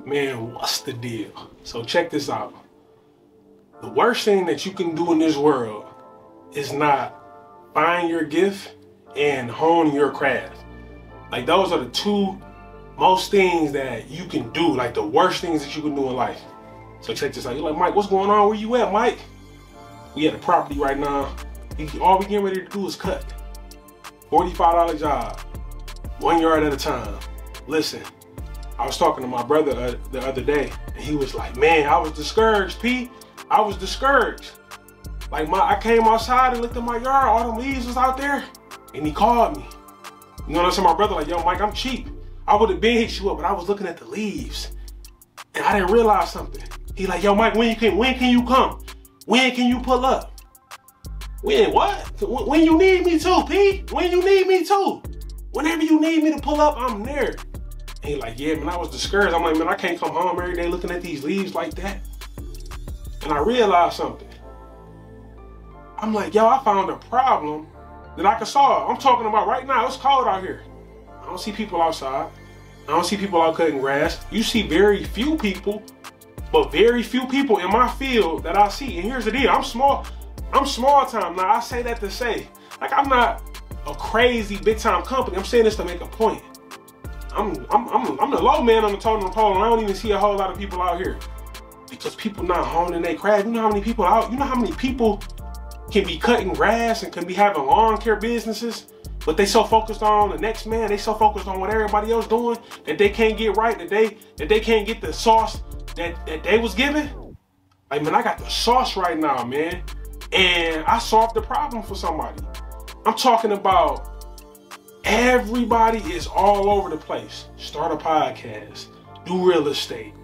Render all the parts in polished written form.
Man, what's the deal? So check this out. The worst thing that you can do in this world is not find your gift and hone your craft. Like, those are the two most things that you can do, like the worst things that you can do in life. So check this out. You're like, Mike, what's going on? Where you at, Mike? We at a property right now. All we getting ready to do is cut. $45 job, 1 yard at a time. Listen, I was talking to my brother the other day, and he was like, man, I was discouraged, P. I was discouraged. Like, I came outside and looked at my yard, all them leaves was out there, and he called me. You know what I'm saying? My brother like, yo, Mike, I'm cheap. I would have been hit you up, but I was looking at the leaves, and I didn't realize something. He like, yo, Mike, when can you come? When can you pull up? When what? When you need me to, P. When you need me to. Whenever you need me to pull up, I'm there. And he like, yeah, man, I was discouraged. I'm like, man, I can't come home every day looking at these leaves like that. And I realized something. I'm like, yo, I found a problem that I can solve. I'm talking about right now. It's cold out here. I don't see people outside. I don't see people out cutting grass. You see very few people, but very few people in my field that I see. And here's the deal. I'm small time. Now, I say that to say, like, I'm not a crazy big time company. I'm saying this to make a point. I'm the low man on the totem pole, and I don't even see a whole lot of people out here because people not honing their craft. You know how many people out? You know how many people can be cutting grass and can be having lawn care businesses, but they so focused on the next man. They so focused on what everybody else doing that they can't get right. That they can't get the sauce that they was given. Like, man, I got the sauce right now, man, and I solved the problem for somebody. I'm talking about everybody is all over the place. Start a podcast, do real estate.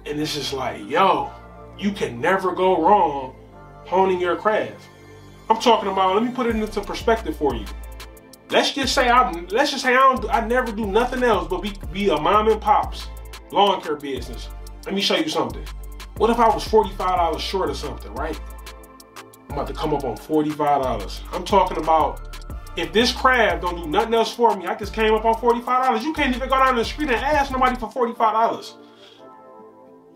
And it's just like, yo, you can never go wrong honing your craft. I'm talking about, let me put it into perspective for you. Let's just say I never do nothing else but be a mom and pop's lawn care business. Let me show you something. What if I was $45 short of something, right? I'm about to come up on $45. I'm talking about, if this craft don't do nothing else for me, I just came up on $45. You can't even go down the street and ask nobody for $45.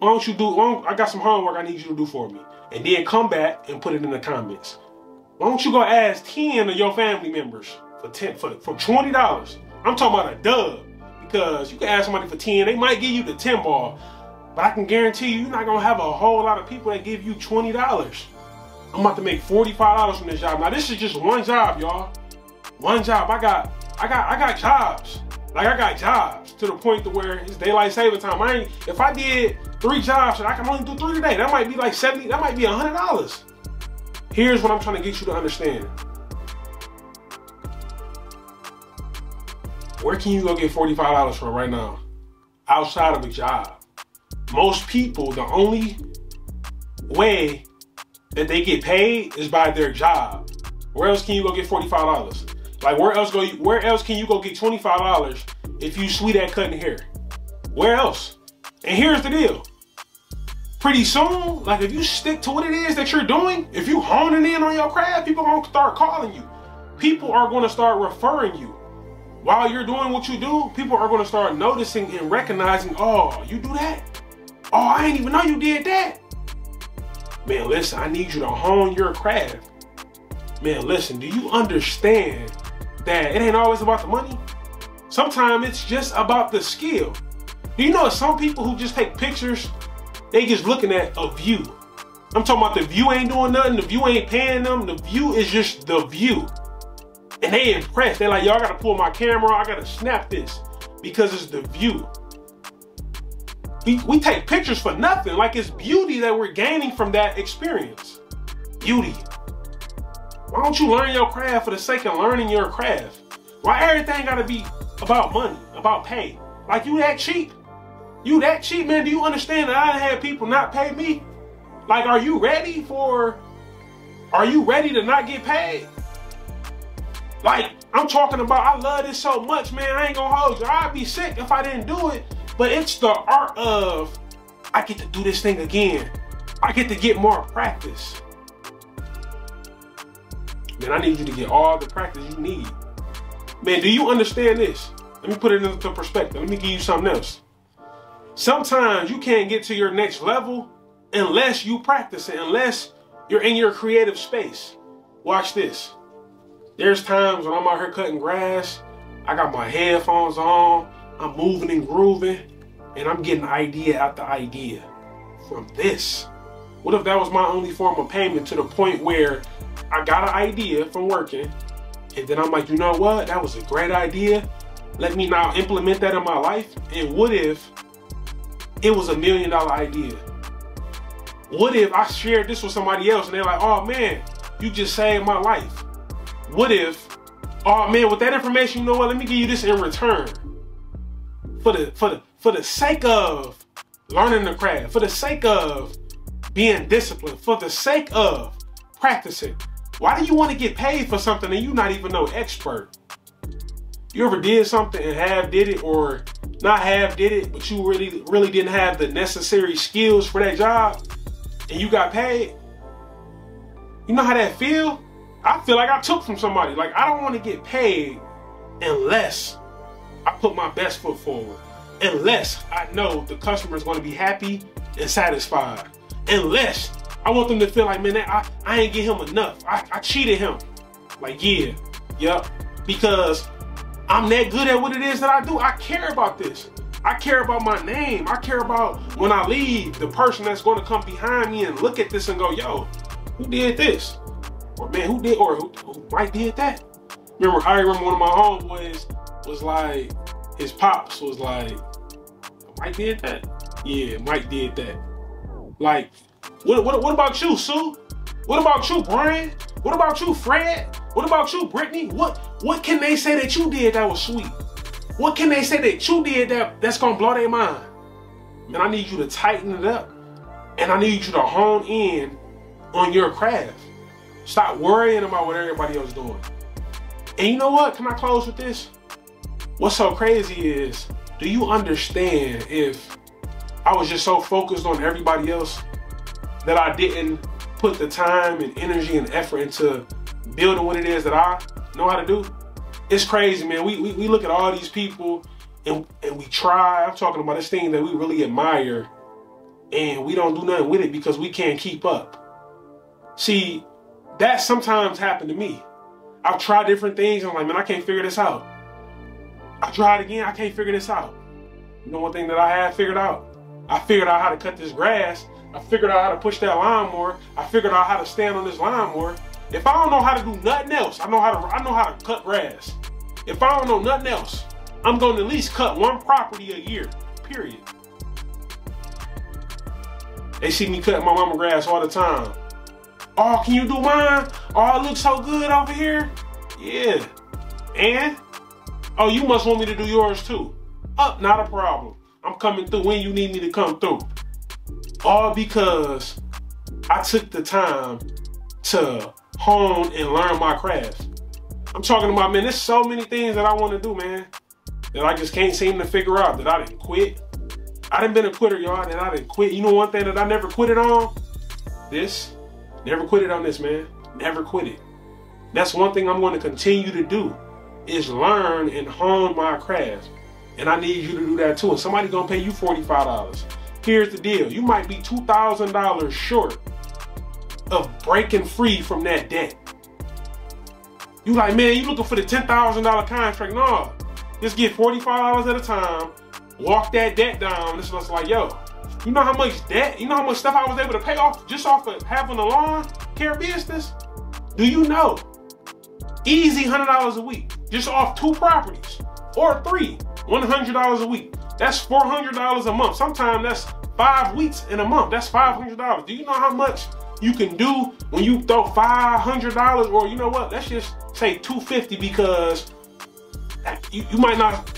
I got some homework I need you to do for me. And then come back and put it in the comments. Why don't you go ask 10 of your family members for $20? I'm talking about a dub. Because you can ask somebody for 10, they might give you the 10 ball. But I can guarantee you, you're not gonna have a whole lot of people that give you $20. I'm about to make $45 from this job. Now this is just one job, y'all. One job. I got jobs. Like, I got jobs to the point to where it's daylight saving time. If I did 3 jobs, I can only do 3 today. That might be like 70, that might be $100. Here's what I'm trying to get you to understand. Where can you go get $45 from right now? Outside of a job. Most people, the only way that they get paid is by their job. Where else can you go get $45? Like, where else can you go get $25 if you sweet at cutting hair? Where else? And here's the deal. Pretty soon, like, if you stick to what it is that you're doing, if you honing in on your craft, people are gonna start calling you. People are gonna start referring you. While you're doing what you do, people are gonna start noticing and recognizing, oh, you do that? Oh, I didn't even know you did that. Man, listen, I need you to hone your craft. Man, listen, do you understand that it ain't always about the money? Sometimes it's just about the skill. Do you know some people who just take pictures, they just looking at a view? I'm talking about the view ain't doing nothing, the view ain't paying them, the view is just the view. And they impressed. They're like, yo, I gotta pull my camera, I gotta snap this because it's the view. We take pictures for nothing, like it's beauty that we're gaining from that experience. Beauty. Why don't you learn your craft for the sake of learning your craft? Why everything gotta be about money, about pay? Like, you that cheap? You that cheap, man? Do you understand that I had people not pay me? Like, are you ready to not get paid? Like, I'm talking about, I love this so much, man, I ain't gonna hold you. I'd be sick if I didn't do it, but it's the art of, I get to do this thing again. I get to get more practice. Man, I need you to get all the practice you need. Man, do you understand this? Let me put it into perspective. Let me give you something else. sometimes you can't get to your next level unless you practice it, unless you're in your creative space. Watch this. There's times when I'm out here cutting grass, I got my headphones on, I'm moving and grooving, and I'm getting idea after idea from this. What if that was my only form of payment, to the point where I got an idea from working, and then I'm like, you know what? That was a great idea. Let me now implement that in my life. And what if it was $1 million idea? What if I shared this with somebody else and they're like, oh man, you just saved my life? What if, oh man, with that information, you know what? Let me give you this in return. For the sake of learning the craft, for the sake of being disciplined, for the sake of practicing. Why do you want to get paid for something and you not even no expert? You ever did something and half did it, or not half did it, but you really didn't have the necessary skills for that job and you got paid? You know how that feel? I feel like I took from somebody. Like, I don't want to get paid unless I put my best foot forward. Unless I know the customer is going to be happy and satisfied. Unless I want them to feel like, man, I ain't give him enough. I cheated him. Like, yeah, yep. Because I'm that good at what it is that I do. I care about this. I care about my name. I care about, when I leave, the person that's going to come behind me and look at this and go, yo, who did this? Or man, who did, or who Mike did that? I remember one of my homeboys was like, his pops was like, Mike did that? Yeah, Mike did that. Like, what about you, Sue? What about you, Brian? What about you, Fred? What about you, Brittany? What can they say that you did that was sweet? What can they say that you did that's gonna blow their mind? Man, I need you to tighten it up, and I need you to hone in on your craft. Stop worrying about what everybody else is doing. And you know what? Can I close with this? What's so crazy is, do you understand if I was just so focused on everybody else that I didn't put the time and energy and effort into building what it is that I know how to do? It's crazy, man. We look at all these people and we try. I'm talking about this thing that we really admire, and we don't do nothing with it because we can't keep up. See, that sometimes happened to me. I've tried different things and I'm like, man, I can't figure this out. I tried again, I can't figure this out. You know one thing that I have figured out? I figured out how to cut this grass. I figured out how to push that lawnmower. I figured out how to stand on this lawnmower. If I don't know how to do nothing else, I know how to cut grass. If I don't know nothing else, I'm going to at least cut one property a year, period. They see me cutting my mama grass all the time. Oh, can you do mine? Oh, it looks so good over here. Yeah. And? Oh, you must want me to do yours too. Not a problem. I'm coming through when you need me to come through. All because I took the time to hone and learn my craft. I'm talking about, man, there's so many things that I want to do, man, that I just can't seem to figure out, that I didn't quit. I done been a quitter, y'all, and I didn't quit. You know one thing that I never quitted on? This. Never quit it on this, man. Never quit it. That's one thing I'm going to continue to do, is learn and hone my craft. And I need you to do that too. And somebody going to pay you $45. Here's the deal. You might be $2,000 short of breaking free from that debt. You like, man, you looking for the $10,000 contract? No, just get $45 at a time, walk that debt down. This was like, yo, you know how much debt, you know how much stuff I was able to pay off just off of having a lawn care business? Do you know? Easy $100 a week, just off 2 properties, or 3, $100 a week. That's $400 a month. Sometimes that's 5 weeks in a month. That's $500. Do you know how much you can do when you throw $500, or you know what? Let's just say $250, because you might not.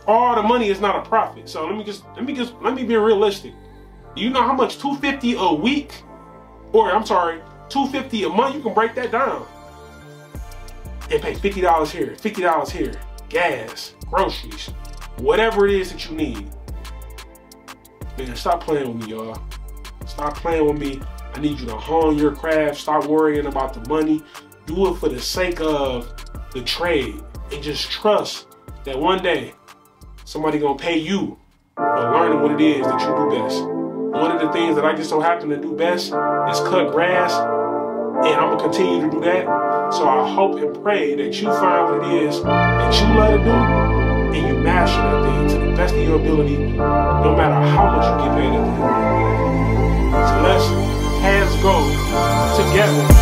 All the money is not a profit. So let me be realistic. Do you know how much $250 a week, or I'm sorry, $250 a month? You can break that down and pay $50 here, $50 here, gas, groceries, whatever it is that you need. Man, stop playing with me, y'all. Stop playing with me. I need you to hone your craft. Stop worrying about the money. Do it for the sake of the trade, and just trust that one day somebody gonna pay you for learning what it is that you do best. One of the things that I just so happen to do best is cut grass, and I'm gonna continue to do that. So I hope and pray that you find what it is that you love to do, and you master that thing to the best of your ability, no matter how much you get paid at the end of the day. So let's hands go together.